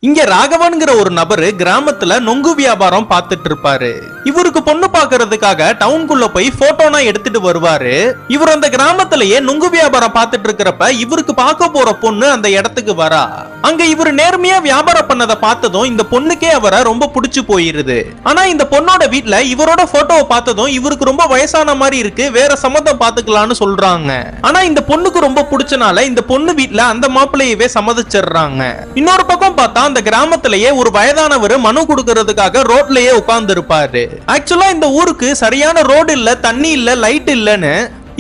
இங்க ராகவன்கிற ஒரு நபரு கிராமத்துல நொங்கு வியாபாரம் பார்த்துட்டு இருப்பாரு. இவருக்கு பொண்ணு பாக்குறதுக்காக டவுனுக்குள்ள போய் போட்டோனா எடுத்துட்டு வருவாரு. இவர் அந்த கிராமத்திலேயே நொங்கு வியாபாரம் பார்த்துட்டு இருக்கிறப்ப இவருக்கு பார்க்க போற பொண்ணு அந்த இடத்துக்கு வரா. அங்க இவர் நேர்மையா வியாபாரம் பண்ணதை பார்த்ததும் இந்த பொண்ணுக்கே அவரை ரொம்ப பிடிச்சு போயிருது. ஆனா இந்த பொண்ணோட வீட்டுல இவரோட போட்டோவை பார்த்ததும் இவருக்கு ரொம்ப வயசான மாதிரி இருக்கு, வேற சம்மதம் பாத்துக்கலாம்னு சொல்றாங்க. ஆனா இந்த பொண்ணுக்கு ரொம்ப பிடிச்சனால இந்த பொண்ணு வீட்டுல அந்த மாப்பிள்ளையவே சம்மதிச்சிடுறாங்க. இன்னொரு பக்கம் பார்த்தா அந்த கிராமத்திலேயே ஒரு வயதானவர் மனு கொடுக்கிறதுக்காக ரோட்லயே உட்கார்ந்து இருப்பாரு. ஆக்சுவலா இந்த ஊருக்கு சரியான ரோடு இல்ல, தண்ணி இல்ல, லைட் இல்லன்னு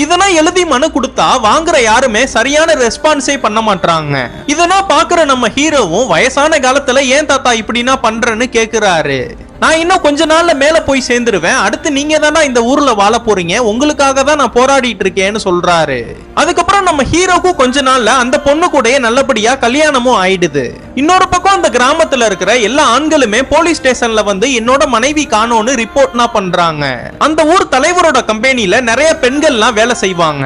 இதெல்லாம் எழுதி மனு கொடுத்தா வாங்குற யாருமே சரியான ரெஸ்பான்ஸே பண்ண மாட்டாங்க. இதெல்லாம் பாக்குற நம்ம ஹீரோவும் வயசான காலத்துல ஏன் தாத்தா இப்படின்னா பண்றேன்னு கேக்குறாரு. நான் இன்னும் கொஞ்ச நாள்ல மேல போய் சேர்ந்துருவேன், அடுத்து நீங்க தானே இந்த ஊர்ல வாழ போறீங்க, உங்களுக்காக தான் நான் போராடிட்டு இருக்கேன்னு சொல்றாரு. அதுக்கப்புறம் நம்ம ஹீரோக்கும் கொஞ்ச நாள்ல அந்த பொண்ணு கூட நல்லபடியா கல்யாணமும் ஆயிடுது. இன்னொரு பக்கம் அந்த கிராமத்துல இருக்கிற எல்லா ஆண்களுமே போலீஸ் ஸ்டேஷன்ல வந்து என்னோட மனைவி காணோன்னு ரிப்போர்ட்னா பண்றாங்க. அந்த ஊர் தலைவரோட கம்பெனில நிறைய பெண்கள்லாம் வேலை செய்வாங்க.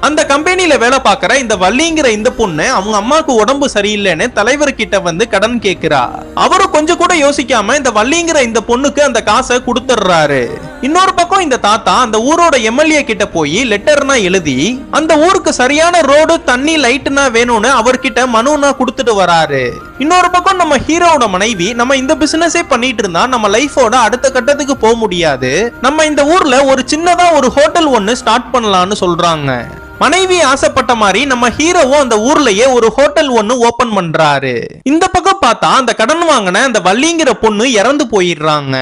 அந்த கம்பெனில வேலை பார்க்கற இந்த வள்ளிங்கிற இந்த பொண்ணு அவங்க அம்மாக்கு உடம்பு சரியில்லைன்னு தலைவர்கிட்ட வந்து கடன் கேட்கிறா. அவரு கொஞ்சம் கூட யோசிக்காம இந்த வள்ளிங்கிற இந்த பொண்ணுக்கு அந்த காசை கொடுத்துடுறாரு. இன்னொரு பக்கம் இந்த தாத்தா அந்த ஊரோட எம்எல்ஏ கிட்ட போய் லெட்டர்னா எழுதி அந்த ஊருக்கு சரியான ரோடு, தண்ணி, லைட்னா வேணும்னு அவர்கிட்ட மனுனா கொடுத்துட்டு வராரு. இன்னொரு பக்கம் நம்ம ஹீரோட மனைவி நம்ம இந்த பிசினஸே பண்ணிட்டு இருந்தா நம்ம லைஃபோட அடுத்த கட்டத்துக்கு போக முடியாது, நம்ம இந்த ஊர்ல ஒரு சின்னதா ஒரு ஹோட்டல் ஒன்னு ஸ்டார்ட் பண்ணலாம்னு சொல்றாங்க. மனைவி ஆசைப்பட்ட மாதிரி நம்ம ஹீரோவும் அந்த ஊர்லயே ஒரு ஹோட்டல் ஒன்னு ஓபன் பண்றாரு. இந்த பக்கம் பார்த்தா அந்த கடன் வாங்கின அந்த வள்ளிங்கிற பொண்ணு இறந்து போயிடுறாங்க.